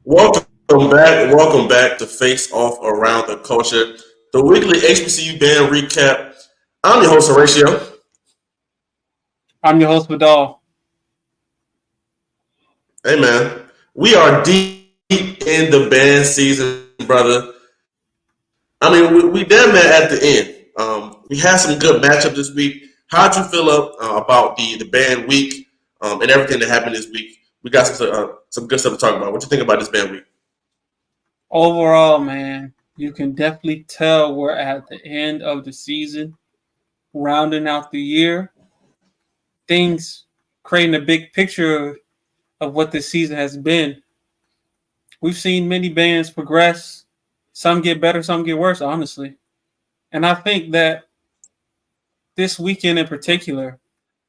Welcome back to Face Off Around the Culture, the weekly HBCU band recap. I'm your host Horatio. I'm your host, Vidal. Hey man, we are deep in the band season, brother. I mean, we damn near at the end. We had some good matchup this week. How'd you feel about the band week and everything that happened this week? We got some good stuff to talk about. What you think about this band week? Overall, man, you can definitely tell we're at the end of the season, rounding out the year. Things creating a big picture of what this season has been. We've seen many bands progress. Some get better, some get worse, honestly. And I think that this weekend in particular,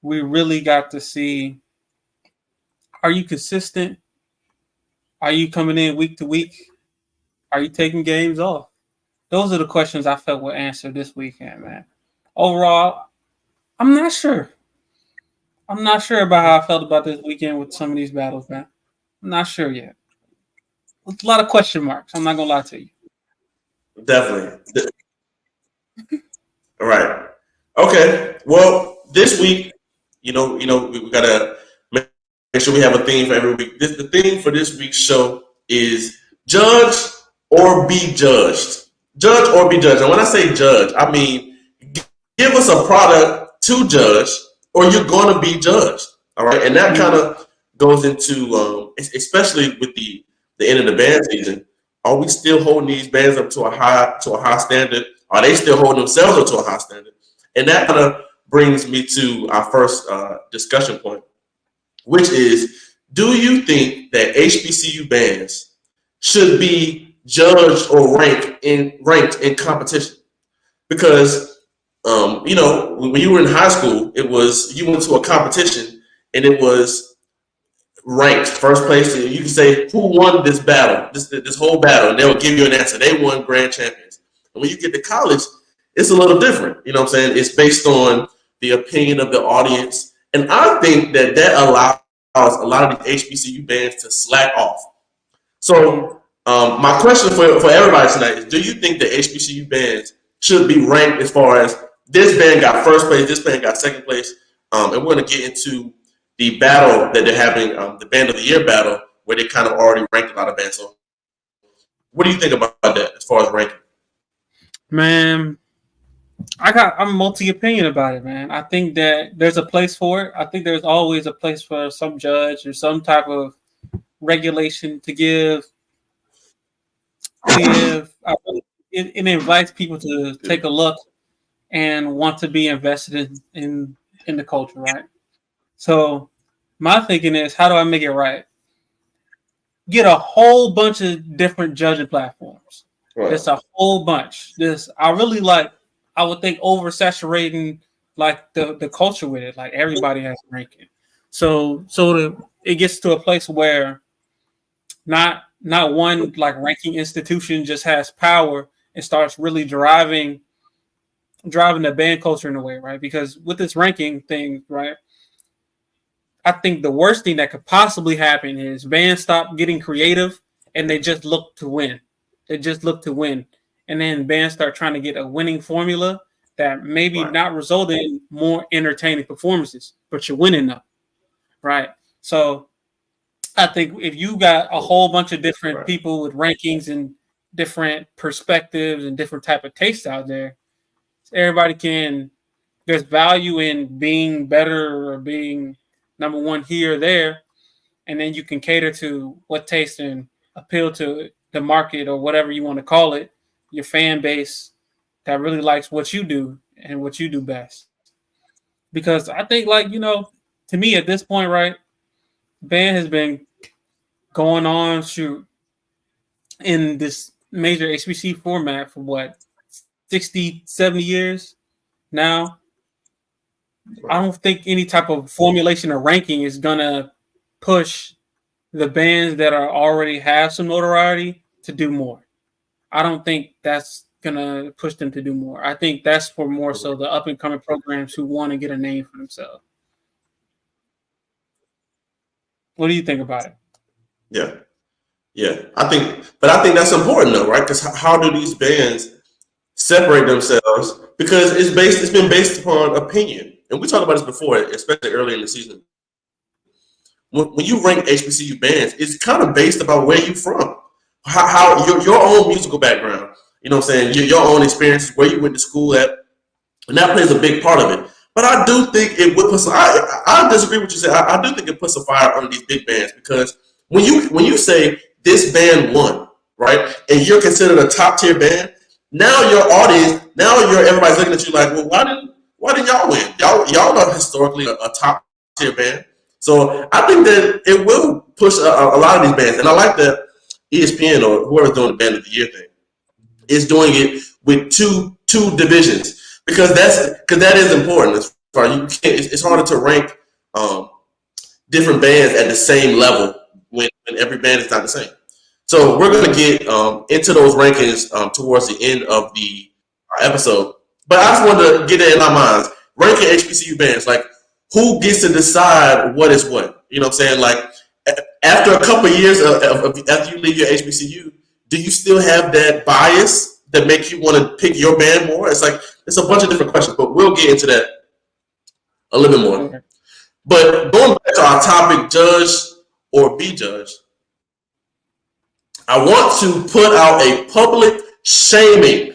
we really got to see, are you consistent? Are you coming in week to week? Are you taking games off? Those are the questions I felt were answered this weekend, man. Overall, I'm not sure. I'm not sure about how I felt about this weekend with some of these battles, man. I'm not sure yet. With a lot of question marks. I'm not gonna lie to you. Definitely. All right. Okay. Well, this week, we gotta make sure we have a theme for every week. The theme for this week's show is judge or be judged. Judge or be judged. And when I say judge, I mean give us a product to judge, or you're gonna be judged. All right, and that kind of goes into, especially with the end of the band season. Are we still holding these bands up to a high standard? Are they still holding themselves up to a high standard? And that kind of brings me to our first discussion point, which is: do you think that HBCU bands should be judged or ranked in competition? Because when you were in high school, it was you went to a competition and it was ranked first place. You can say who won this battle, this whole battle, and they'll give you an answer. They won grand champions. And when you get to college, it's a little different. You know what I'm saying? It's based on the opinion of the audience, and I think that allows a lot of these HBCU bands to slack off. So my question for everybody tonight is: do you think that HBCU bands should be ranked as far as this band got first place, this band got second place? And we're going to get into the battle that they're having, the band of the year battle, where they kind of already ranked a lot of bands. So, what do you think about that as far as ranking? Man, I'm multi opinion about it, man. I think that there's a place for it. I think there's always a place for some judge or some type of regulation to give. It invites people to take a look and want to be invested in the culture, right? So my thinking is, how do I make it right? Get a whole bunch of different judging platforms. Right. Just a whole bunch. This I really like. I would think oversaturating like the culture with it. Like everybody has a ranking. It gets to a place where not one like ranking institution just has power and starts really driving the band culture in a way, right? Because with this ranking thing, right, I think the worst thing that could possibly happen is bands stop getting creative and they just look to win. They just look to win. And then bands start trying to get a winning formula that maybe not result in more entertaining performances, but you're winning them. Right. So I think if you got a whole bunch of different people with rankings and different perspectives and different type of tastes out there, everybody can. There's value in being better or being number one here or there, and then you can cater to what taste and appeal to the market or whatever you want to call it, your fan base that really likes what you do and what you do best. Because I think, like, to me at this point, right, band has been going on in this major HBC format for what 60, 70 years now. I don't think any type of formulation or ranking is gonna push the bands that are already have some notoriety to do more. I don't think that's gonna push them to do more. I think that's for more so the up and coming programs who want to get a name for themselves. What do you think about it? Yeah, yeah. I think that's important though, right? Because how do these bands separate themselves? Because it's been based upon opinion, and we talked about this before, especially early in the season. When you rank HBCU bands, it's kind of based about where you're from, how your own musical background. You know what I'm saying? Your own experiences, where you went to school at, and that plays a big part of it. But I do think it would put some. I disagree with what you said. I do think it puts a fire under these big bands because when you say this band won, right, and you're considered a top tier band, now your audience, now your everybody's looking at you like, well, why didn't y'all win? Y'all not historically a top tier band. So I think that it will push a lot of these bands, and I like that ESPN or whoever's doing the band of the year thing is doing it with two divisions because that is important. As far you can't, it's harder to rank um, different bands at the same level when every band is not the same. So we're going to get into those rankings towards the end of the episode. But I just wanted to get it in our minds. Ranking HBCU bands, like who gets to decide what is what? You know what I'm saying? Like after a couple of years after you leave your HBCU, do you still have that bias that makes you want to pick your band more? It's like it's a bunch of different questions, but we'll get into that a little bit more. But going back to our topic, judge or be judged, I want to put out a public shaming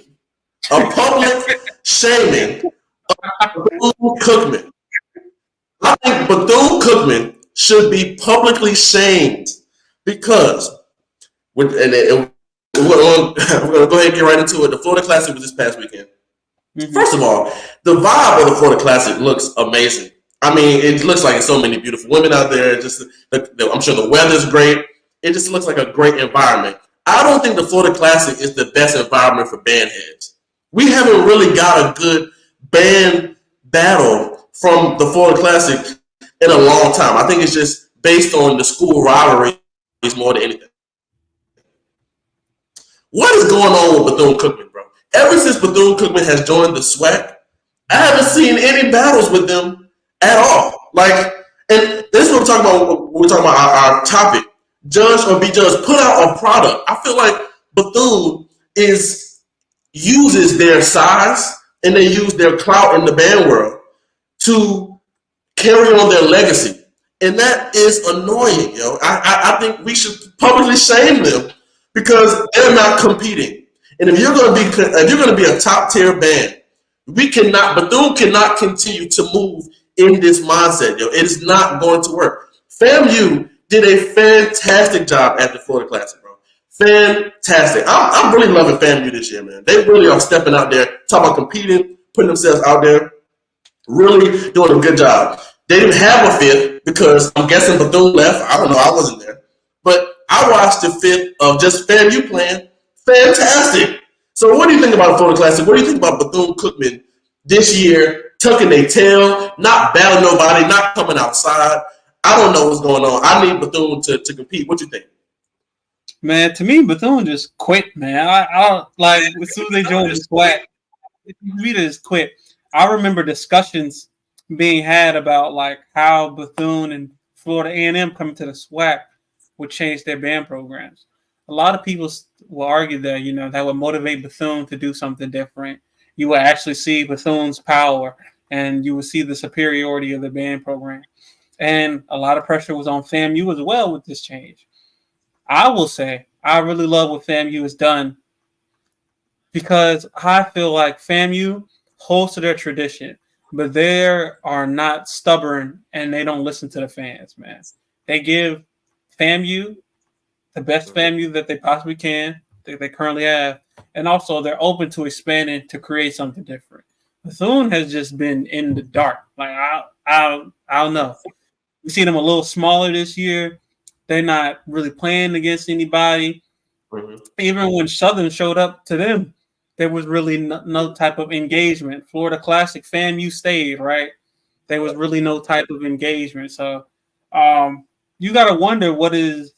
of Bethune-Cookman. I think Bethune-Cookman should be publicly shamed because, we're going to go ahead and get right into it. The Florida Classic was this past weekend. Mm-hmm. First of all, the vibe of the Florida Classic looks amazing. I mean, it looks like so many beautiful women out there. I'm sure the weather's great. It just looks like a great environment. I don't think the Florida Classic is the best environment for band heads. We haven't really got a good band battle from the Florida Classic in a long time. I think it's just based on the school rivalries more than anything. What is going on with Bethune-Cookman, bro? Ever since Bethune-Cookman has joined the SWAC, I haven't seen any battles with them at all. Like, and this is what we're talking about. We're talking about our topic. Judge or be judged. Put out a product. I feel like Bethune uses their size and they use their clout in the band world to carry on their legacy, and that is annoying, yo. I think we should publicly shame them because they're not competing. And if you're going to be a top tier band, Bethune cannot continue to move in this mindset, yo. It is not going to work. FAMU did a fantastic job at the Florida Classic, bro. Fantastic. I'm really loving FAMU this year, man. They really are stepping out there, talking about competing, putting themselves out there, really doing a good job. They didn't have a fifth because I'm guessing Bethune left. I don't know. I wasn't there. But I watched the fifth of just FAMU playing. Fantastic. So what do you think about the Florida Classic? What do you think about Bethune-Cookman this year, tucking their tail, not battling nobody, not coming outside? I don't know what's going on. I need Bethune to compete. What you think? Man, to me, Bethune just quit, man. I like as soon as they joined the SWAC, we just quit. I remember discussions being had about like how Bethune and Florida A&M coming to the SWAC would change their band programs. A lot of people will argue that, that would motivate Bethune to do something different. You will actually see Bethune's power and you will see the superiority of the band program. And a lot of pressure was on FAMU as well with this change. I will say I really love what FAMU has done because I feel like FAMU holds to their tradition, but they are not stubborn and they don't listen to the fans, man. They give FAMU the best FAMU that they possibly can, that they currently have, and also they're open to expanding to create something different. Bethune has just been in the dark. Like I don't know. We see them a little smaller this year. They're not really playing against anybody. Mm-hmm. Even when Southern showed up to them, there was really no type of engagement. Florida Classic, FAMU stayed, right? There was really no type of engagement. So you got to wonder what is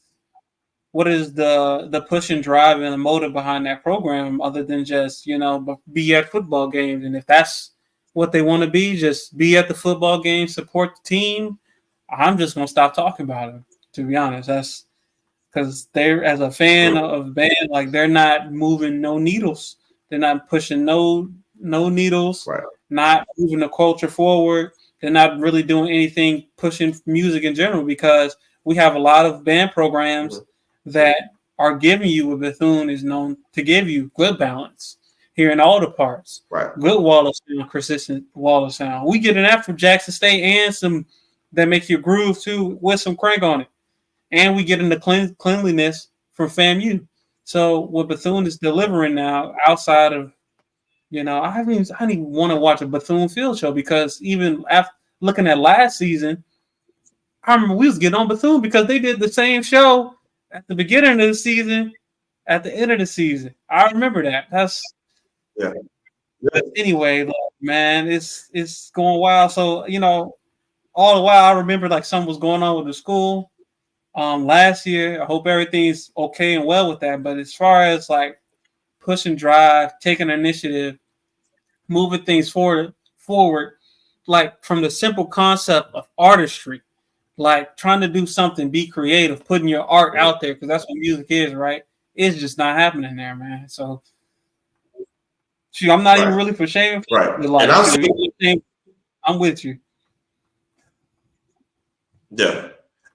the push and drive and the motive behind that program other than just, be at football games. And if that's what they want to be, just be at the football game, support the team, I'm just going to stop talking about them. To be honest, that's because they're as a fan of band, like they're not moving no needles. They're not pushing no needles. Right. Not moving the culture forward. They're not really doing anything pushing music in general because we have a lot of band programs that are giving you what Bethune is known to give you: good balance, hearing all the parts, Right. good wall of sound, consistent wall of sound. We get that from Jackson State and some that makes you groove too with some crank on it. And we get into cleanliness from FAMU. So what Bethune is delivering now, outside of, I didn't even want to watch a Bethune field show because even after looking at last season, I remember we was getting on Bethune because they did the same show at the beginning of the season, at the end of the season. I remember that. Yeah. Anyway, man, it's going wild. So all the while I remember like something was going on with the school. Last year, I hope everything's okay and well with that. But as far as like push and drive, taking initiative, moving things forward, like from the simple concept of artistry, like trying to do something, be creative, putting your art out there, because that's what music is, right? It's just not happening there, man. So, shoot, I'm not even really for shame. Right. Like, And I'm with you. Yeah.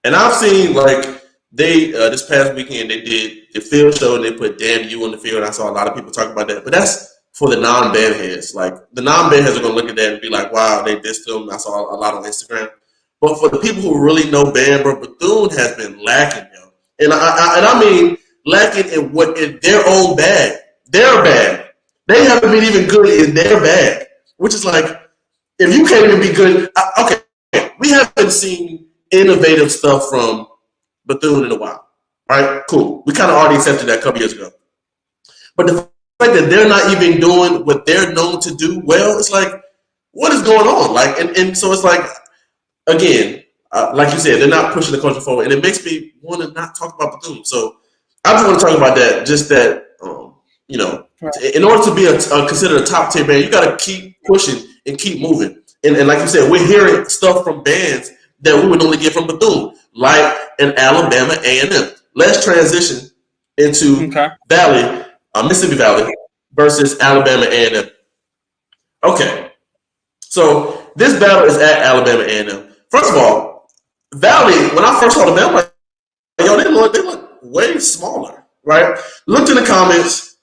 And I've seen like they this past weekend they did the field show and they put "Damn You" on the field. And I saw a lot of people talk about that, but that's for the non-band heads. Like the non-band heads are gonna look at that and be like, "Wow, they dissed them." I saw a lot on Instagram. But for the people who really know band, bro, Bethune has been lacking, yo. And I mean lacking in their own bag, their bag. They haven't been even good in their bag, which is like, if you can't even be good, okay, we haven't seen innovative stuff from Bethune in a while. Right? Cool. We kind of already accepted that a couple years ago. But the fact that they're not even doing what they're known to do well, it's like, what is going on? Like, and so it's like, again, like you said, they're not pushing the culture forward, and it makes me want to not talk about Bethune. So I just want to talk about that. Just that, in order to be considered a top tier band, you got to keep pushing and keep moving. And like you said, we're hearing stuff from bands that we would only get from Bethune, like an Alabama A&M. Let's transition into Valley, Mississippi Valley versus Alabama A&M. Okay, so this battle is at Alabama A&M. First of all, Valley, when I first saw them, I'm like, yo, they look way smaller, right? Looked in the comments,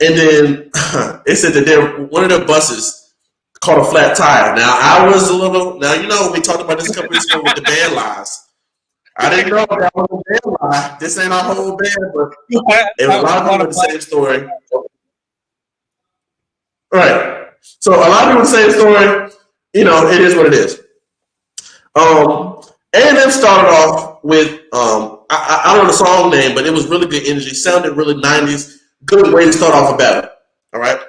and then it said that one of their buses caught a flat tire. Now, I was a little, we talked about this a couple weeks ago with the band lies. I didn't know that was a band lie. This ain't our whole band, but a lot of people have the same story. Right. So a lot of people say the story, it is what it is. A&M started off with, I don't know the song name, but it was really good energy. Sounded really 90s. Good way to start off a battle. All right.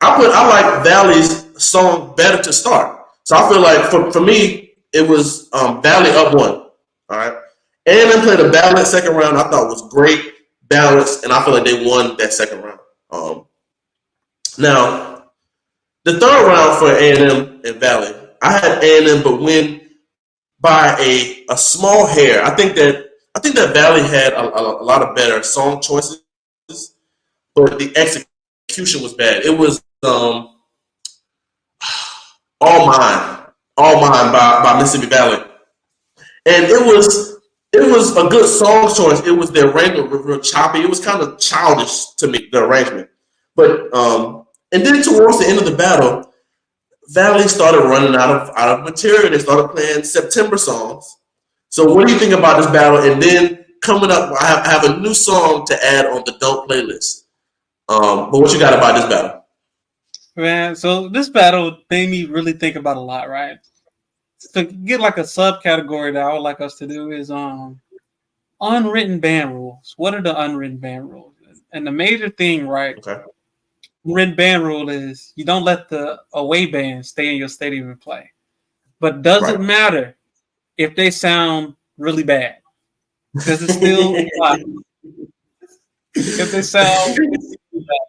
I like Valley's song "Better to Start." So I feel like for me, it was Valley up one. All right. A&M played a ballad second round. I thought was great, balanced, and I feel like they won that second round. Now, the third round for A&M and Valley, I had A&M but win by a small hair. I think that Valley had a lot of better song choices, but the execution was bad. It was All Mine by Mississippi Valley, and it was a good song choice. It was the arrangement real choppy. It was kind of childish to me, the arrangement. But and then towards the end of the battle, Valley started running out of material. They started playing September songs. So what do you think about this battle? And then coming up, I have a new song to add on the Don't playlist. But what you got about this battle? Man, so this battle made me really think about a lot, right? To get like a subcategory that I would like us to do is unwritten band rules. What are the unwritten band rules? And the major thing, right? Okay. Unwritten band rule is you don't let the away band stay in your stadium and play. But doesn't matter if they sound really bad. Because it's still if they sound bad,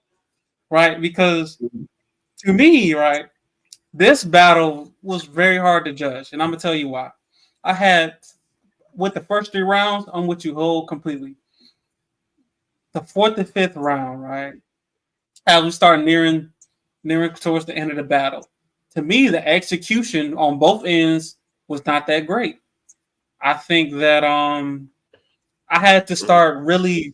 right? Because to me, right, this battle was very hard to judge, and I'm gonna tell you why. I had with the first 3 rounds, I'm with you whole completely. The fourth and fifth round, right? As we start nearing towards the end of the battle. To me, the execution on both ends was not that great. I think that I had to start really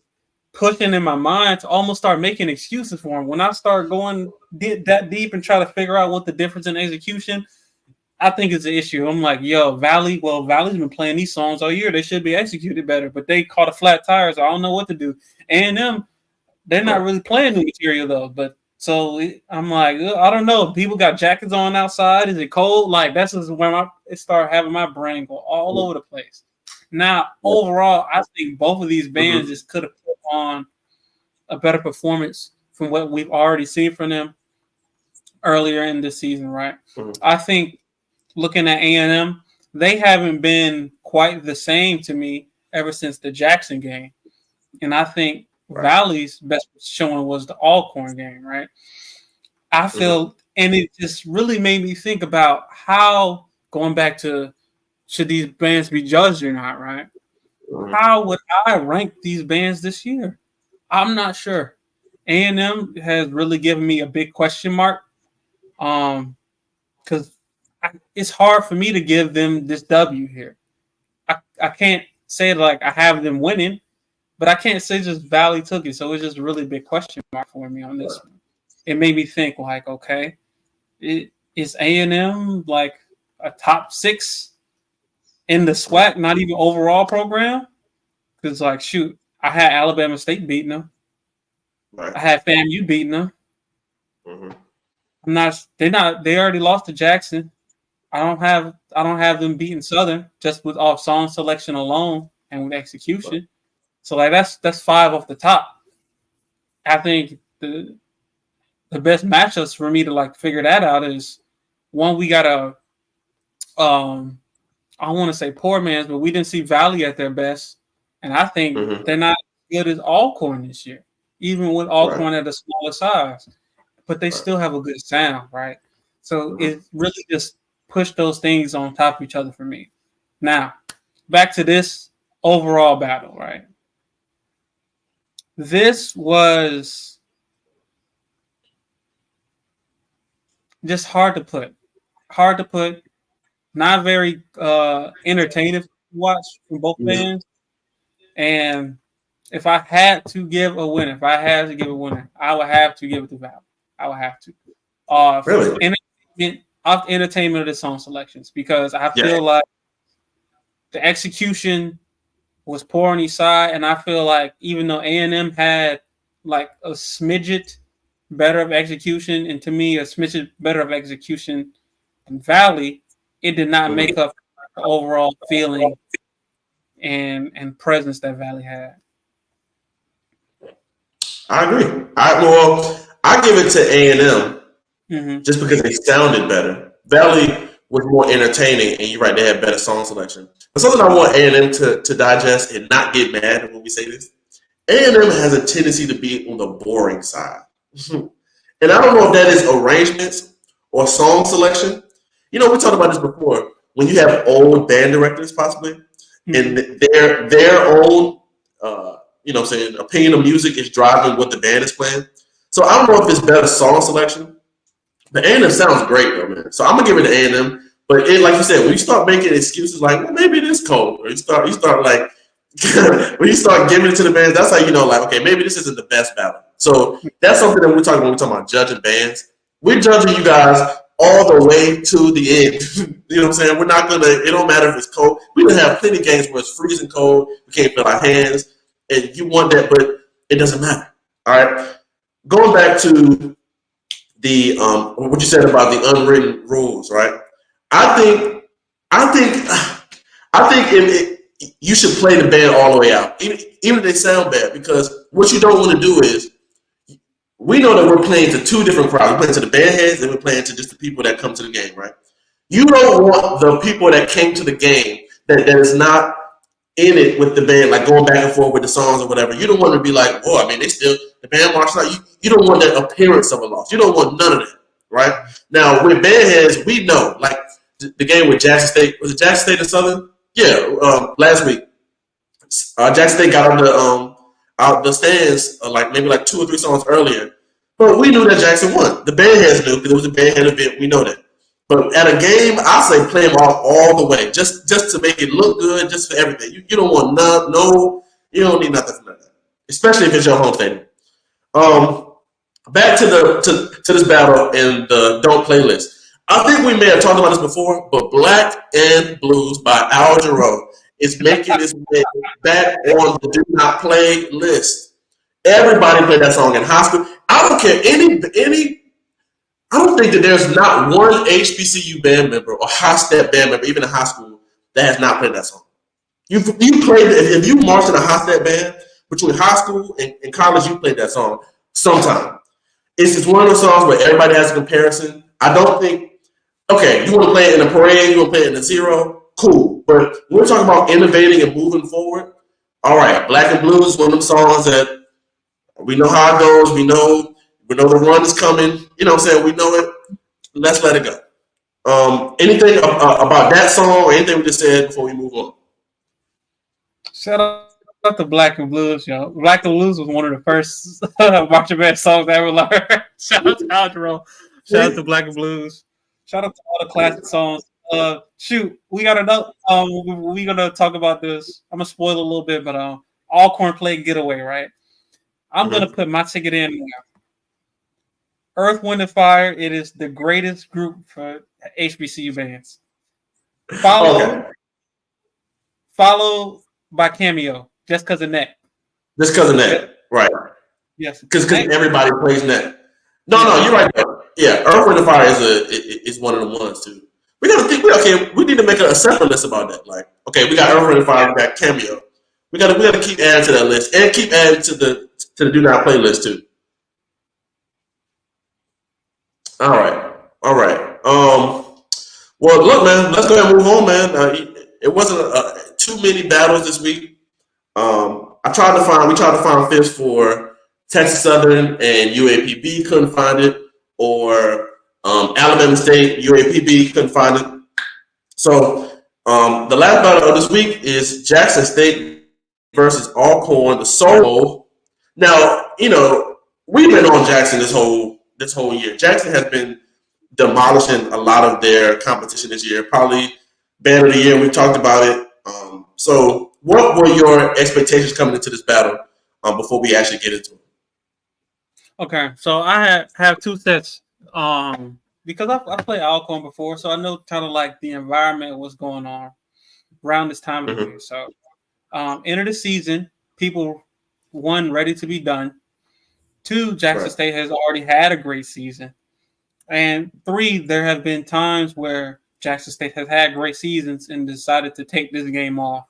pushing in my mind to almost start making excuses for him. When I start going that deep and try to figure out what the difference in execution, I think it's an issue. I'm like, yo, Valley's been playing these songs all year. They should be executed better, but they caught a flat tire, so I don't know what to do. A&M, they're not really playing new material though. But so I'm like, I don't know. People got jackets on outside. Is it cold? Like that's just when it started having my brain go all over the place. Now, overall, I think both of these bands just could have put on a better performance from what we've already seen from them earlier in this season, right? I think looking at A&M, they haven't been quite the same to me ever since the Jackson game. And I think Valley's best showing was the Alcorn game, right? I feel, and it just really made me think about how, going back to should these bands be judged or not, right? How would I rank these bands this year? I'm not sure. A&M has really given me a big question mark because it's hard for me to give them this W here. I can't say like I have them winning, but I can't say just Valley took it. So it's just a really big question mark for me on this one. It made me think like, okay, is A&M like a top 6 in the SWAC, not even overall program? Because like, shoot, I had Alabama State beating them. I had FAMU beating them. They already lost to Jackson. I don't have them beating Southern just with off song selection alone and with execution. So like that's 5 off the top. I think the best matchups for me to like figure that out is one, we got a I want to say poor man's, but we didn't see Valley at their best. And I think they're not as good as Alcorn this year, even with Alcorn at a smaller size. But they still have a good sound, right? So it really just pushed those things on top of each other for me. Now, back to this overall battle, right? This was just hard to put. Not very entertaining to watch from both bands. And if I had to give a winner, I would have to give it to Val. I would have to. Really? Entertainment of the song selections, because I feel like the execution was poor on each side, and I feel like even though A&M had like a smidget better of execution, and to me a smidget better of execution than Valley, it did not make up for the overall feeling and presence that Valley had. I agree. I give it to A&M just because they sounded better. Valley was more entertaining, and you're right, they had better song selection. But something I want A&M to digest and not get mad when we say this, A&M has a tendency to be on the boring side. And I don't know if that is arrangements or song selection. You know, we talked about this before. When you have old band directors, possibly, and their own, opinion of music is driving what the band is playing. So I don't know if it's better song selection. But A&M sounds great, though, man. So I'm gonna give it to A&M. But like you said, when you start making excuses like, well, maybe it is cold, or you start like when you start giving it to the bands, that's how you know, like, okay, maybe this isn't the best battle. So that's something that we're talking when we're talking about judging bands. We're judging you guys all the way to the end. You know what I'm saying? We're not gonna. It don't matter if it's cold. We gonna have plenty of games where it's freezing cold. We can't feel our hands, and you want that, but it doesn't matter. All right. Going back to the what you said about the unwritten rules, right? I think you should play the band all the way out, even if they sound bad, because what you don't want to do is, we know that we're playing to 2 different crowds. We're playing to the band heads and we're playing to just the people that come to the game, right? You don't want the people that came to the game that is not in it with the band, like going back and forth with the songs or whatever. You don't want to be like, oh, I mean, the band marches out. You don't want that appearance of a loss. You don't want none of that, right? Now, with band heads, we know, like the game with Jackson State, was it Jackson State and Southern? last week. Jackson State got out the stands like maybe like 2 or 3 songs earlier, but we knew that Jackson won. The bandheads knew because it was a bandhead event. We know that. But at a game, I say play them all the way, just to make it look good, just for everything. You don't want you don't need nothing from that, especially if it's your home stadium. Back to this battle and the don't play list. I think we may have talked about this before, but Black and Blues by Al Jarreau is making its way back on the do not play list. Everybody played that song in high school. I don't care any. I don't think that there's not one HBCU band member or high step band member, even in high school, that has not played that song. You played if you marched in a high step band between high school and college, you played that song sometime. It's just one of those songs where everybody has a comparison. I don't think. Okay, you want to play it in a parade, you want to play it in a zero, cool. But when we're talking about innovating and moving forward, all right, Black and Blues is one of them songs that we know how it goes. We know the run is coming. You know what I'm saying? We know it. Let's let it go. Anything about that song or anything we just said before we move on? Shout out to Black and Blues, yo. Black and Blues was one of the first marching band songs I ever learned. Shout out to Al Jarreau. Shout out to Black and Blues. Shout out to all the classic songs. Shoot, we got another. We're gonna talk about this. I'm gonna spoil a little bit, but Alcorn played Getaway, right? I'm gonna put my ticket in now. Earth, Wind, and Fire. It is the greatest group for HBCU bands. Followed by Cameo, just because of net. Just because of net, right? Yes, because everybody plays net. No, you're right. Yeah, Earth, Wind, and Fire is one of the ones too. We gotta think. We need to make a separate list about that. Like, okay, we got Earth, Wind, and Fire. We got Cameo. We gotta keep adding to that list and keep adding to the do not play list too. All right. Well, look, man. Let's go ahead and move on, man. It wasn't too many battles this week. We tried to find fifths for Texas Southern and UAPB, couldn't find it, or Alabama State, UAPB, couldn't find it. So the last battle of this week is Jackson State versus Alcorn, the Soul Bowl. Now, we've been on Jackson this whole year. Jackson has been demolishing a lot of their competition this year. Probably band of the year. We talked about it. So, what were your expectations coming into this battle before we actually get into it? Okay, so I have two sets because I played Alcorn before, so I know kind of like the environment, what's going on around this time of year. So, end of the season, people, one, ready to be done. Two, Jackson State has already had a great season. And three, there have been times where Jackson State has had great seasons and decided to take this game off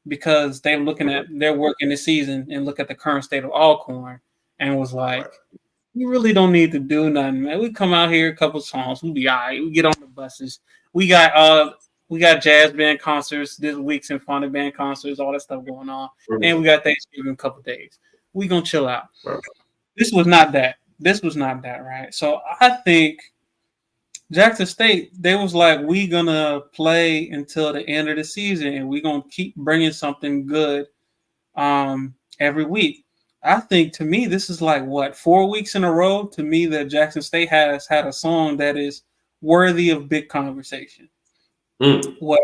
because they're working this season and look at the current state of Alcorn and was like, we really don't need to do nothing, man. We come out here, a couple songs, we'll be all right. We get on the buses. We got jazz band concerts this week, symphonic band concerts, all that stuff going on. And we got Thanksgiving in a couple days. We gonna chill out. This was not that. Right? So I think Jackson State, they was like, we gonna play until the end of the season, and we gonna keep bringing something good every week. I think, to me, this is like 4 weeks in a row to me that Jackson State has had a song that is worthy of big conversation. With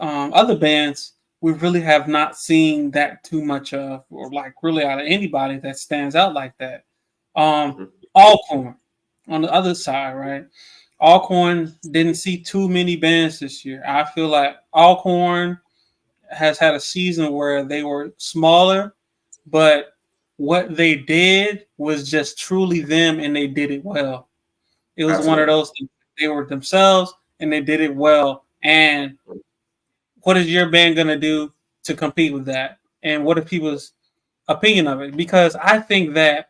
other bands, we really have not seen that too much of, or like really out of anybody that stands out like that. Alcorn on the other side, right? Alcorn didn't see too many bands this year. I feel like Alcorn has had a season where they were smaller, but what they did was just truly them, and they did it well. It was one of those things. They were themselves, and they did it well. And what is your band going to do to compete with that? And what are people's opinion of it? Because I think that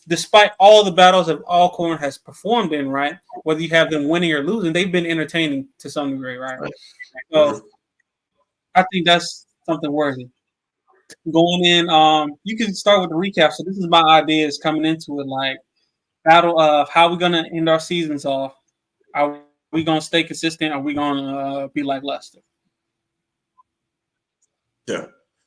despite all the battles that Alcorn has performed in, right, whether you have them winning or losing, they've been entertaining to some degree, right? So I think that's something worthy. Going in, you can start with the recap. So this is my ideas coming into it, like battle of how we're going to end our seasons off. Are we gonna stay consistent? Or are we gonna be like Leicester? Yeah.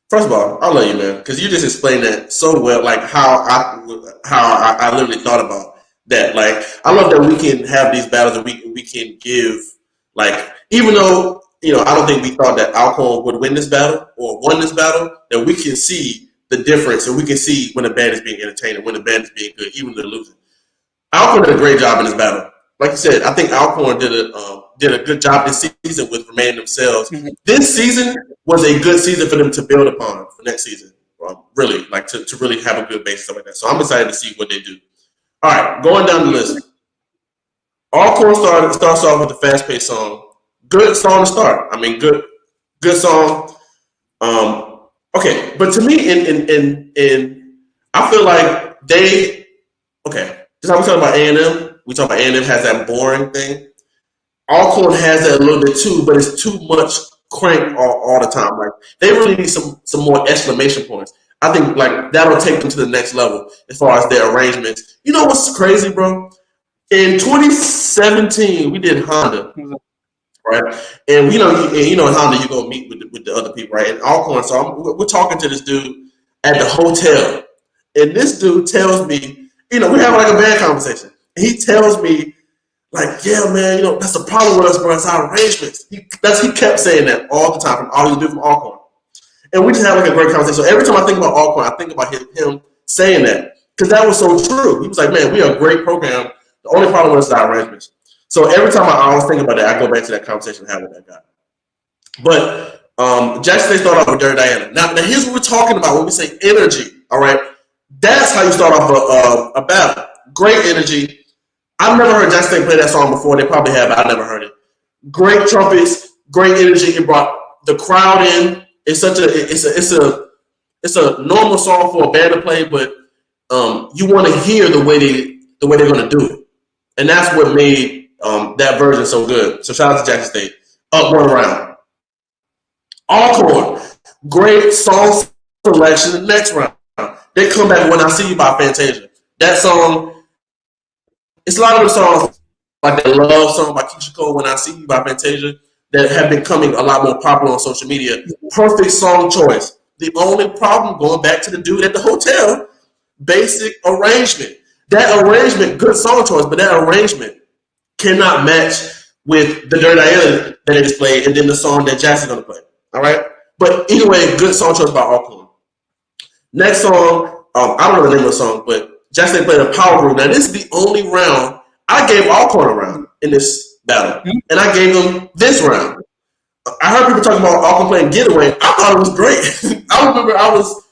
First of all, I love you, man, because you just explained that so well. Like how I literally thought about that. Like I love that we can have these battles and we can give like even though I don't think we thought that Alcorn would win this battle or won this battle, that we can see the difference and we can see when the band is being entertaining, when the band is being good, even when they're losing. Alcorn did a great job in this battle. Like you said, I think Alcorn did a good job this season with remaining themselves. Mhm. This season was a good season for them to build upon for next season. Really, like to really have a good base stuff like that. So I'm excited to see what they do. All right, going down the list. Alcorn starts off with a fast paced song. Good song to start. I mean, good song. Okay, but to me, in I feel like they okay. Just how we talk about A&M, we talk about A&M has that boring thing. Alcorn has that a little bit too, but it's too much crank all the time. Like they really need some more exclamation points. I think like that'll take them to the next level as far as their arrangements. You know what's crazy, bro? In 2017, we did Honda, right? And in Honda, you go meet with the other people, right? And Alcorn, so we're talking to this dude at the hotel, and this dude tells me, we have like a band conversation. And he tells me, like, yeah, man, that's the problem with us, bro. It's our arrangements. He kept saying that all the time from all he do from Alcorn. And we just had like a great conversation. So every time I think about Alcorn, I think about him saying that because that was so true. He was like, man, we are a great program. The only problem with us is our arrangements. So every time I always think about that, I go back to that conversation I had with that guy. But Jackson State started off with Dirty Diana. Now here's what we're talking about when we say energy. All right, that's how you start off a battle. Great energy. I've never heard Jackson State play that song before. They probably have, but I've never heard it. Great trumpets, great energy. It brought the crowd in. It's a normal song for a band to play, but you want to hear the way they're going to do it, and that's what made that version so good. So shout out to Jackson State. Up one round. Alcorn, great song selection. The next round, they come back with When I See You by Fantasia. That song. It's a lot of the songs like that love song by Keisha Cole, When I See You by Fantasia, that have been coming a lot more popular on social media. Perfect song choice. The only problem, going back to the dude at the hotel, basic arrangement. That arrangement, good song choice, but that arrangement cannot match with the Dirty Diana that they just played and then the song that Jackson's going to play. All right? But either way, good song choice by Alcorn. Next song, I don't know the name of the song, but Jackson played a power group. Now, this is the only round I gave Alcorn a round in this battle, and I gave them this round. I heard people talking about Alcorn playing Getaway. I thought it was great. I remember I was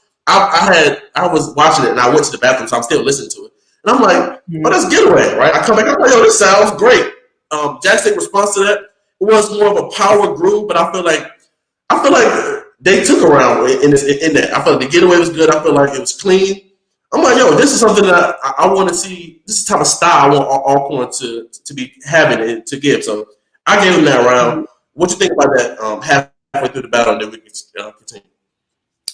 watching it, and I went to the bathroom, so I'm still listening to it. And I'm like, oh, that's Getaway, right? I come back, I'm like, yo, this sounds great. Jackson's response to that was more of a power groove, but I feel like they took a round in that. I feel like the Getaway was good. I feel like it was clean. I'm like, yo, this is something that I want to see. This is the type of style I want Alcorn to be having and to give. So I gave him that round. What you think about that halfway through the battle, and then we can continue?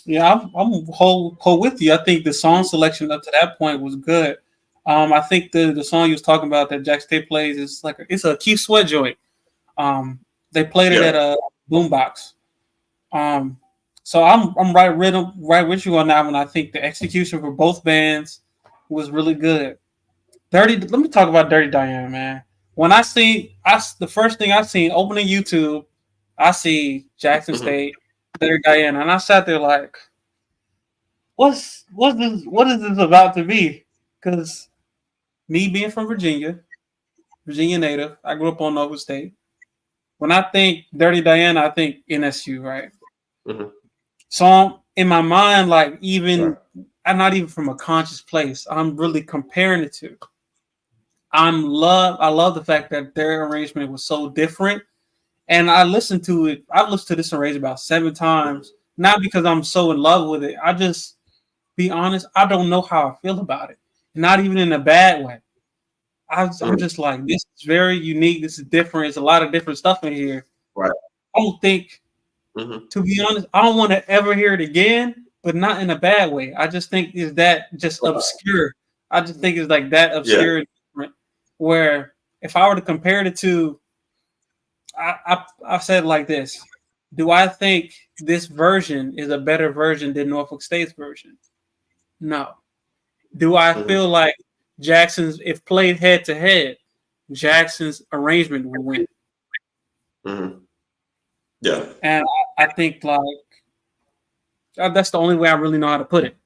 Yeah, I'm whole with you. I think the song selection up to that point was good. I think the song you was talking about that Jack State plays is it's a Keith Sweat joint. They played it at a boombox. So I'm right with you on that one. I think the execution for both bands was really good. Let me talk about Dirty Diana, man. When the first thing I seen opening YouTube, I see Jackson State, Dirty Diana, and I sat there like, what is this about to be? Because me being from Virginia native, I grew up on Nova State. When I think Dirty Diana, I think NSU, right? Mm-hmm. So in my mind, like I'm not even from a conscious place. I'm really comparing the two. I love the fact that their arrangement was so different. And I listened to it. I've listened to this arrangement about 7 times. Not because I'm so in love with it. I just, be honest, I don't know how I feel about it. Not even in a bad way. I'm just like, this is very unique. This is different. It's a lot of different stuff in here. Right. I don't think, to be honest, I don't want to ever hear it again, but not in a bad way. I just think is that just obscure. I just think it's like that obscure and different. Where if I were to compare the two, I said like this. Do I think this version is a better version than Norfolk State's version? No. Do I Mm-hmm. feel like Jackson's, if played head to head, Jackson's arrangement will win? Mm-hmm. Yeah. And I think like that's the only way I really know how to put it.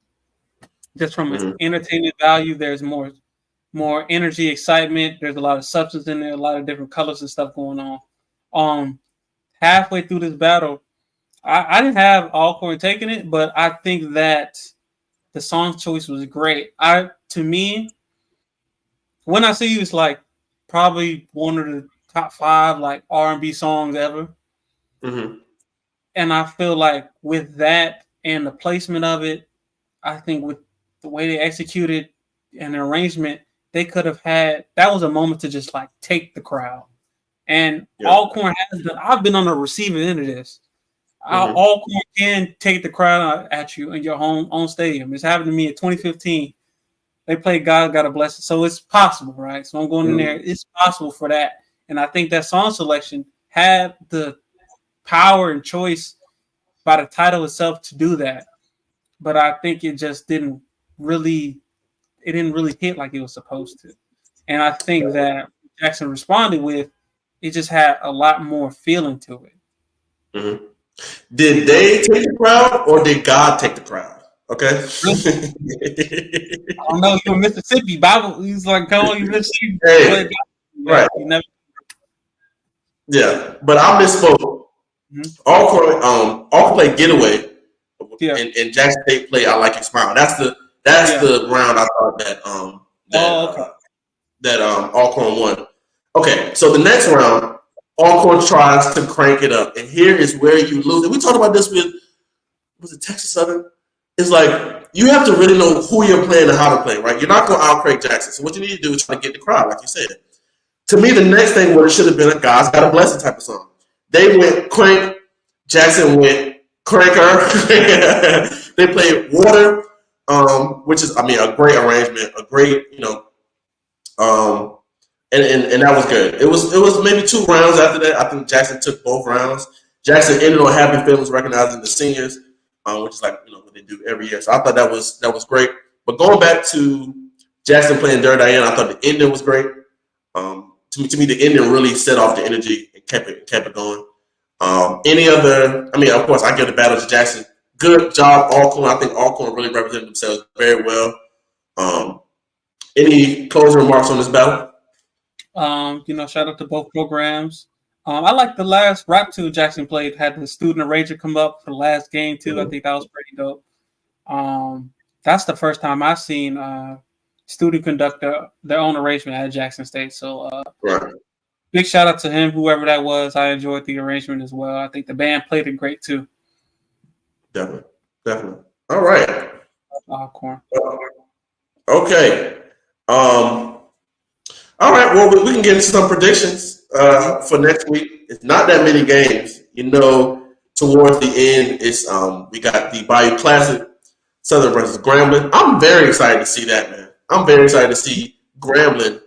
Just from an Mm-hmm. entertainment value, there's more energy, excitement. There's a lot of substance in there, a lot of different colors and stuff going on. Halfway through this battle, I didn't have Alcorn taking it, but I think that the song choice was great. To me, When I See You is like probably one of the top 5 like R&B songs ever. Mm-hmm. And I feel like with that and the placement of it, I think with the way they executed and the arrangement, they could have had that was a moment to just like take the crowd. And Yeah. Alcorn has been. I've been on the receiving end of this. Mm-hmm. Alcorn can take the crowd at you in your own stadium. It's happened to me in 2015. They played God Got a Blessing, so it's possible, right? So I'm going in there. It's possible for that, and I think that song selection had the power and choice by the title itself to do that. But I think it just didn't really hit like it was supposed to. And I think that Jackson responded with it just had a lot more feeling to it. Mm-hmm. Did they take the crowd or did God take the crowd? Okay. I don't know. You in Mississippi Bible? He's like, "Come on, you Mississippi." Hey, right. You never. Yeah, but I misspoke. Mm-hmm. Alcorn played Getaway, Yeah. and Jackson State played I Like Your Smile. That's the round I thought that Alcorn won. Okay, so the next round, Alcorn tries to crank it up, and here is where you lose. And we talked about this with was it Texas Southern? It's like you have to really know who you're playing and how to play, right? You're not going to out Craig Jackson. So what you need to do is try to get the crowd, like you said. To me, the next thing would have should have been a God's Got a Blessing type of song. They went crank. Jackson went cranker. They played Water, which is, a great arrangement, a great, and that was good. It was maybe 2 rounds after that. I think Jackson took both rounds. Jackson ended on Happy Feelings, recognizing the seniors, which is like what they do every year. So I thought that was great. But going back to Jackson playing Dirty Diana, I thought the ending was great. To me, the ending really set off the energy and kept it going. Any other? Of course, I give the battle to Jackson. Good job, Alcorn. I think Alcorn really represented themselves very well. Any closing remarks on this battle? Shout out to both programs. I like the last rap tune Jackson played. Had the student arranger come up for the last game too. Mm-hmm. I think that was pretty dope. That's the first time I've seen student conduct their own arrangement at Jackson State. So right. Big shout out to him, whoever that was. I enjoyed the arrangement as well. I think the band played it great too. Definitely. All right. Alcorn. Okay. All right. Well, we can get into some predictions for next week. It's not that many games. Towards the end, it's we got the Bayou Classic, Southern versus Grambling. I'm very excited to see that, man. I'm very excited to see Grambling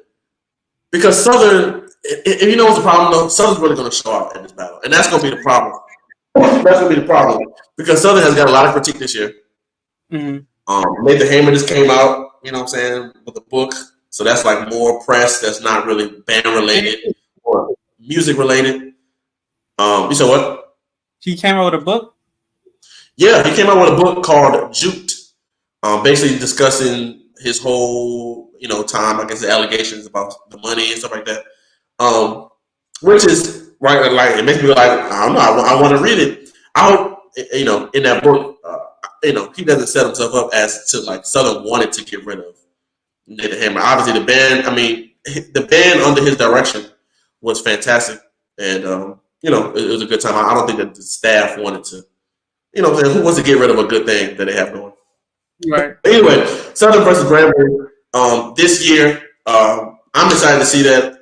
because Southern. If you know what's the problem, though, Southern's really going to show out in this battle, and that's going to be the problem. That's going to be the problem because Southern has got a lot of critique this year. Mm-hmm. Nathan Hamer just came out, with a book. So that's like more press that's not really band related or music related. You said what? He came out with a book? Yeah, he came out with a book called Jute, basically discussing his whole, time, I guess, the allegations about the money and stuff like that. Which is right, like it makes me like, I don't know, I want to read it. I hope, in that book, he doesn't set himself up as to like Southern wanted to get rid of Nathan Hammer. Obviously, the band under his direction was fantastic, and it was a good time. I don't think that the staff wanted to, who wants to get rid of a good thing that they have going? Right. But anyway, Southern versus Grambling this year. I'm excited to see that.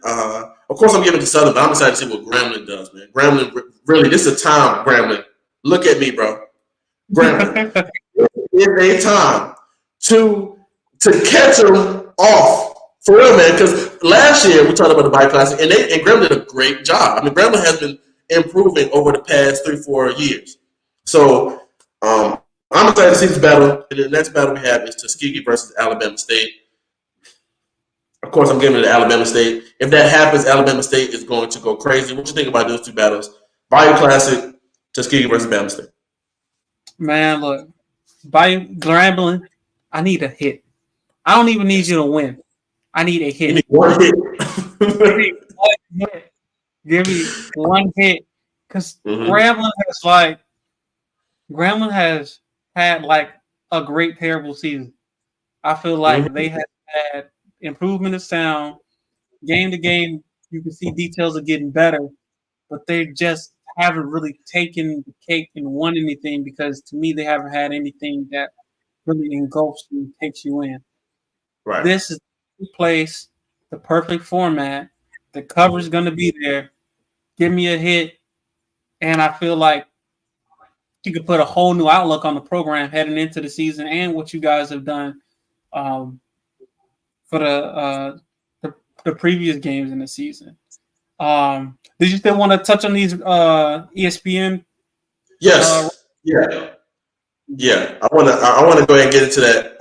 Of course, I'm giving it to Southern, but I'm excited to see what Grambling does, man. Grambling, really, this is a time, Grambling. Look at me, bro. Grambling, it's a time to catch them off For real, man. Because last year we talked about the Bike Classic, and Graham did a great job. I mean, Graham has been improving over the past 3-4 years. So I'm excited to see this battle. And the next battle we have is Tuskegee versus Alabama State. Of course, I'm giving it to Alabama State. If that happens, Alabama State is going to go crazy. What you think about those two battles? Bayou Classic, Tuskegee versus Alabama State. Man, look, by Grambling, I need a hit. I don't even need you to win. I need a hit. You need one hit. Give me one hit. Give me one hit. Because Grambling has had like a great terrible season. I feel like they have had improvement of sound. Game to game, you can see details are getting better, but they just haven't really taken the cake and won anything because to me they haven't had anything that really engulfs you and takes you in. Right. This is the place, the perfect format. The cover's going to be there. Give me a hit, and I feel like you could put a whole new outlook on the program heading into the season and what you guys have done for the previous games in the season. Did you still want to touch on these ESPN? Yes. Yeah. I want to go ahead and get into that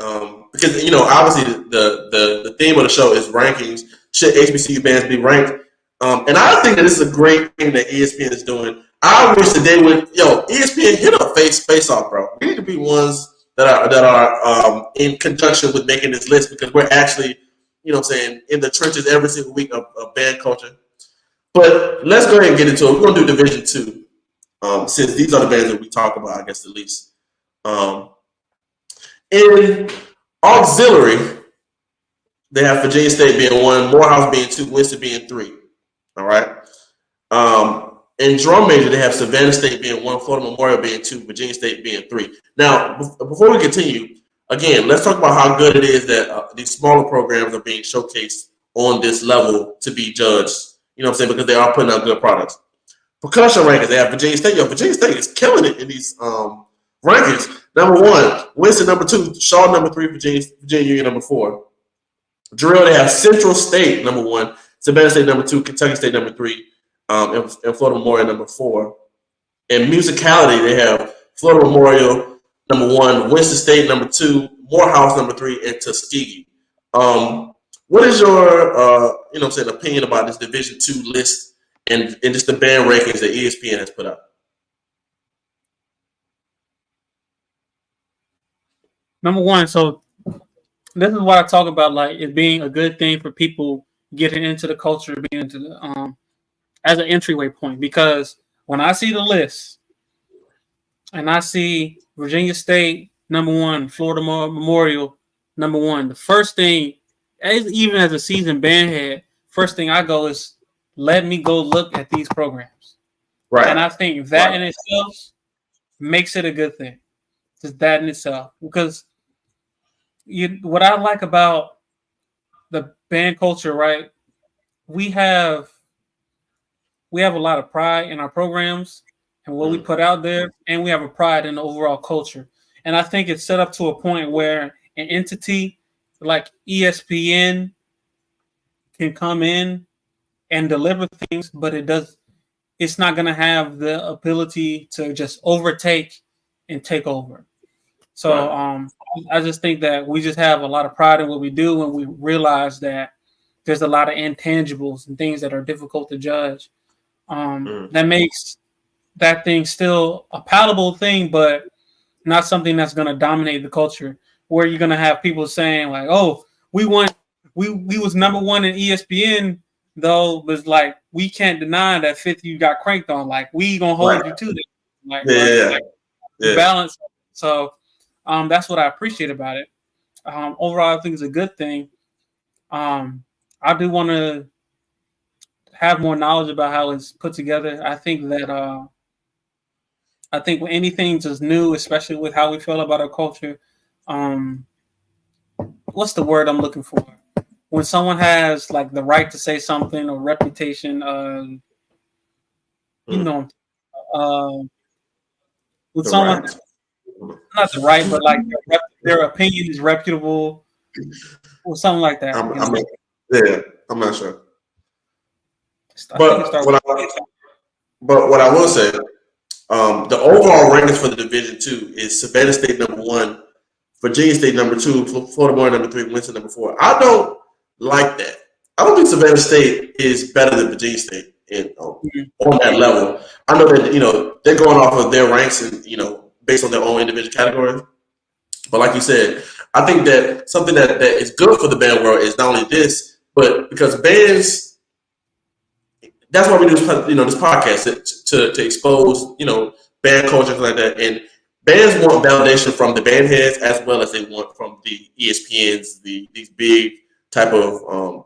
because obviously the theme of the show is rankings. Should HBCU bands be ranked? And I think that this is a great thing that ESPN is doing. I wish that they would, ESPN hit up face off, bro. We need to be ones that are in conjunction with making this list because we're actually, in the trenches every single week of band culture. But let's go ahead and get into it. We're going to do Division 2 since these are the bands that we talk about, I guess, the least. In auxiliary, they have Virginia State being 1, Morehouse being 2, Winston being 3. All right. In drum major, they have Savannah State being 1, Florida Memorial being 2, Virginia State being 3. Now, before we continue, again, let's talk about how good it is that these smaller programs are being showcased on this level to be judged. You know what I'm saying? Because they are putting out good products. Percussion rankings, they have Virginia State. Virginia State is killing it in these rankings. Number 1, Winston number 2, Shaw number 3, Virginia Union number 4. Drill, they have Central State number 1, Savannah State number 2, Kentucky State number 3, and Florida Memorial number 4. In musicality, they have Florida Memorial number 1, Winston State number 2, Morehouse number 3, and Tuskegee. What is your opinion about this Division 2 list and just the band rankings that ESPN has put out? Number 1, so this is what I talk about, like it being a good thing for people getting into the culture, being into the as an entryway point. Because when I see the list and I see Virginia State number 1, Florida Memorial number 1, the first thing, even as a seasoned band head, first thing I go is let me go look at these programs. Right. And I think that in itself makes it a good thing. Just that in itself. Because what I like about the band culture, right? We have a lot of pride in our programs and what we put out there, and we have a pride in the overall culture. And I think it's set up to a point where an entity like ESPN can come in and deliver things, but it's not going to have the ability to just overtake and take over. So I just think that we just have a lot of pride in what we do, and we realize that there's a lot of intangibles and things that are difficult to judge. That makes that thing still a palatable thing, but not something that's going to dominate the culture, where you're going to have people saying like, oh, we was number 1 in ESPN, though, but like, we can't deny that 5th you got cranked on. Like, we going to hold you to that. Balance. So that's what I appreciate about it. Overall, I think it's a good thing. I do want to have more knowledge about how it's put together. I think that when anything's just new, especially with how we feel about our culture, what's the word I'm looking for? When someone has like the right to say something or reputation, with someone, not the right, but like their opinion is reputable or something like that. Yeah, I'm not sure. I think it started. But what I will say, the overall rankings for the Division Two is Savannah State number one, Virginia State number two, Florida Boy number three, Winston number four. I don't like that. I don't think Savannah State is better than Virginia State on that level. I know that they're going off of their ranks and based on their own individual categories. But like you said, I think that something that is good for the band world is not only this, but because bands, that's why we do this podcast to expose band culture and like that. And bands want validation from the band heads as well as they want from the ESPNs, these big type of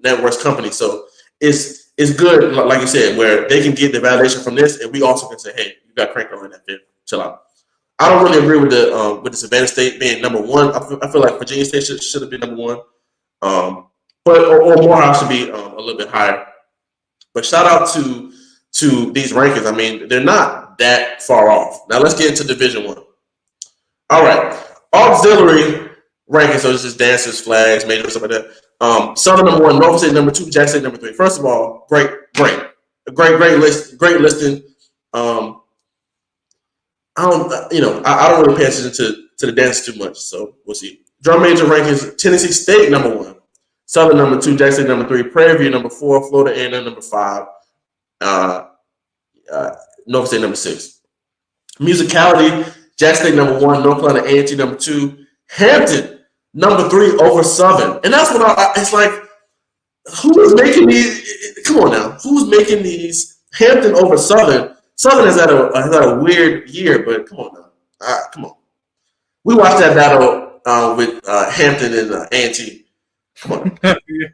networks companies. So it's good, like you said, where they can get the validation from this, and we also can say, hey, you got cranked on that fifth. Chill out. I don't really agree with the Savannah State being number one. I feel like Virginia State should have been number one, or Morehouse should be a little bit higher. But shout out to these rankings. I mean, they're not that far off. Now let's get into Division One. All right, auxiliary rankings. So it's just dancers, flags, major stuff like that. Southern number one, Norfolk State number two, Jackson State number three. First of all, great list, great listing. I don't really pay attention to the dance too much, so we'll see. Drum major rankings: Tennessee State number one, Southern number two, Jackson State number three, Prairie View number four, Florida A&M number five, Norfolk State number six. Musicality: Jackson State number one, North Carolina A&T number two, Hampton number three over Southern, and that's what it's like. Who is making these? Come on now, who's making these? Hampton over Southern. Southern has had a weird year, but come on now. Come on. We watched that battle with Hampton and A&T. Come on.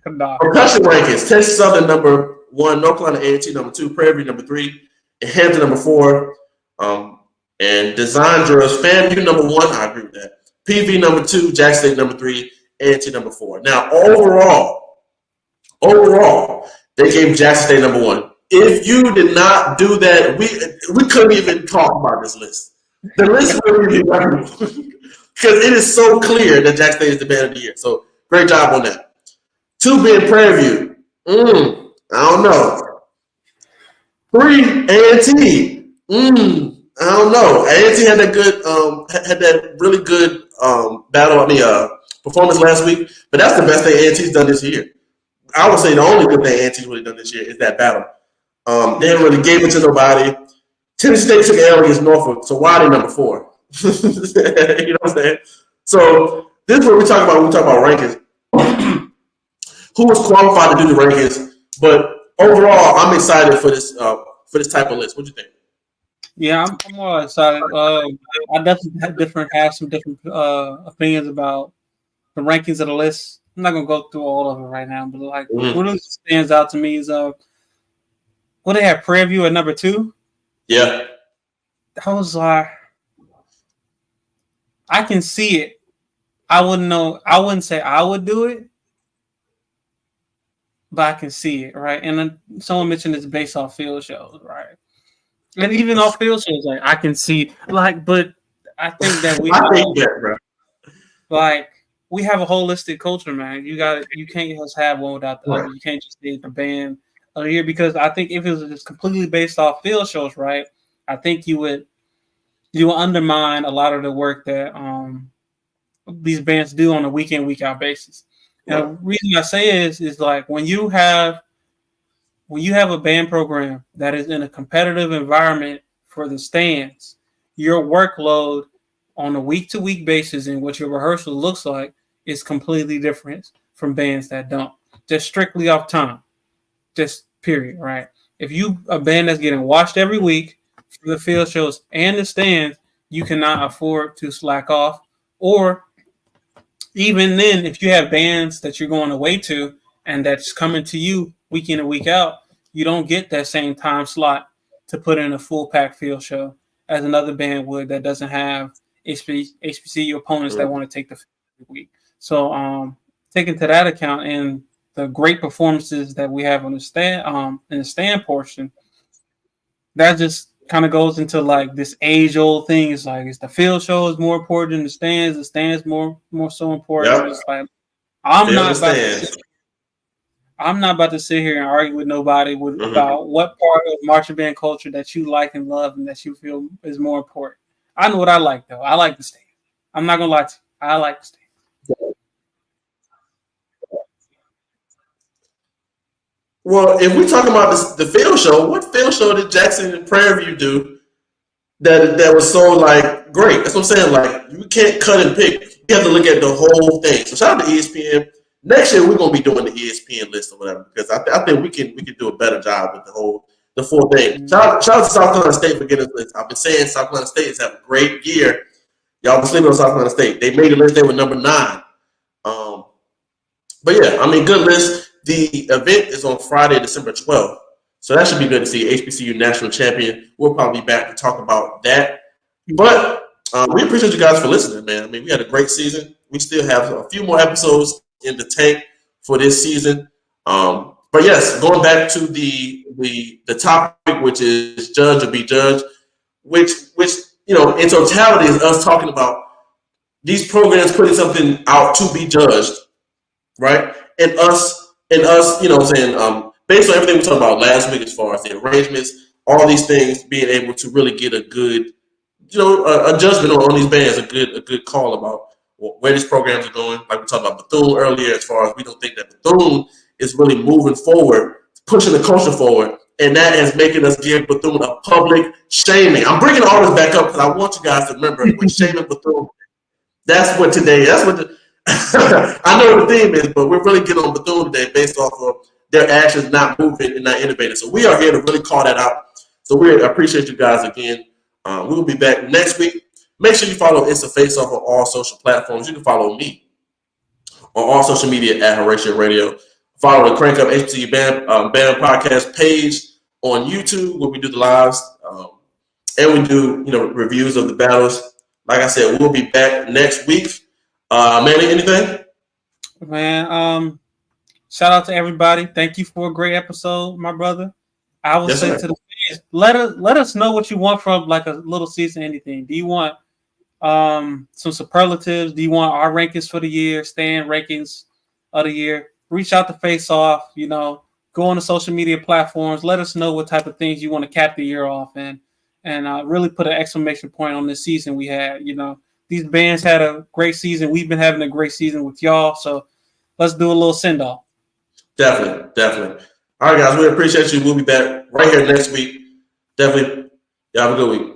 Nah. Percussion rankings. Texas Southern number one, North Carolina A&T number two, Prairie View number three, and Hampton number four. And design drills, FAMU number one. I agree with that. PV number two, Jackson State number three, A&T number four. Now, overall, they gave Jackson State number one. If you did not do that, we couldn't even talk about this list. The list wouldn't be valuable because it is so clear that Jackson State is the band of the year. So great job on that. Two being Prairie View. I don't know. Three A&T. I don't know. A&T had that really good performance last week, but that's the best thing A&T's done this year. I would say the only good thing A&T's really done this year is that battle. They didn't really give it to nobody. Tennessee State took an L against Norfolk, so why are they number four? You know what I'm saying? So this is what we talk about when we talk about rankings. Who was qualified to do the rankings? But overall, I'm excited for this type of list. What do you think? Yeah, I'm more excited. I definitely have some different opinions about the rankings of the list. I'm not gonna go through all of it right now, but what really stands out to me is what they have Prairie View at number two. Yeah. I was like, I can see it. I wouldn't know. I wouldn't say I would do it, but I can see it, right? And then someone mentioned it's based off field shows, right? And even off field shows, like I can see, but I think that we have a holistic culture, man. You can't just have one without the other. You can't just be the band of the year, because I think if it was just completely based off field shows, right, I think you would undermine a lot of the work that these bands do on a week in, week out basis. And the reason I say is like when you have a band program that is in a competitive environment for the stands, your workload on a week-to-week basis and what your rehearsal looks like is completely different from bands that don't. Just strictly off time. Just period, right? If you a band that's getting watched every week for the field shows and the stands, you cannot afford to slack off. Or even then, if you have bands that you're going away to and that's coming to you week in and week out, you don't get that same time slot to put in a full pack field show as another band would that doesn't have HBCU opponents that want to take the field every week. So taking to that account and the great performances that we have on the stand in the stand portion, that just kind of goes into like this age-old thing. It's like the field show is more important than the stands more so important. Yep. It's like I'm not about to I'm not about to sit here and argue with nobody Mm-hmm. about what part of marching band culture that you like and love and that you feel is more important. I know what I like though. I like the stand. I'm not gonna lie to you. I like the stand. Well, if we're talking about the field show, what field show did Jackson and Prairie View do that was so like great? That's what I'm saying. Like you can't cut and pick. You have to look at the whole thing. So shout out to ESPN. Next year we're gonna be doing the ESPN list or whatever because I think we can do a better job with the full thing. Shout out to South Carolina State for getting this list. I've been saying South Carolina State has had a great year. Y'all been sleeping on South Carolina State. They made the list. They were number 9. Um, but yeah, I mean, good list. The event is on Friday, December 12th. So that should be good to see. HBCU national champion. We'll probably be back to talk about that. But we appreciate you guys for listening, man. I mean, we had a great season. We still have a few more episodes in the tank for this season. But yes, going back to the topic, which is judge or be judged, which in totality is us talking about these programs putting something out to be judged, right? And us, what I'm saying, based on everything we talked about last week, as far as the arrangements, all these things, being able to really get a good, a judgment on these bands, a good call about where these programs are going. Like we talked about Bethune earlier, as far as we don't think that Bethune is really moving forward, pushing the culture forward, and that is making us give Bethune a public shaming. I'm bringing all this back up because I want you guys to remember when shaming Bethune. That's what today. That's what I know what the theme is, but we're really getting on Bethune today based off of their actions not moving and not innovating. So we are here to really call that out. So we appreciate you guys again. We will be back next week. Make sure you follow It's a Face Off on all social platforms. You can follow me on all social media at Horatio Radio. Follow the Crank Up HBCU Band Podcast page on YouTube where we do the lives. And we do, reviews of the battles. Like I said, we'll be back next week. Manny, anything? Man, shout out to everybody. Thank you for a great episode, my brother. I will Yes, say sir. to the fans, let us know what you want from like a little season anything. Do you want some superlatives? Do you want our rankings for the year, stand rankings of the year? Reach out to Face Off, go on the social media platforms. Let us know what type of things you want to cap the year off and really put an exclamation point on this season we had. These bands had a great season. We've been having a great season with y'all. So let's do a little send off. Definitely, definitely. All right, guys, we appreciate you. We'll be back right here next week. Definitely. Y'all have a good week.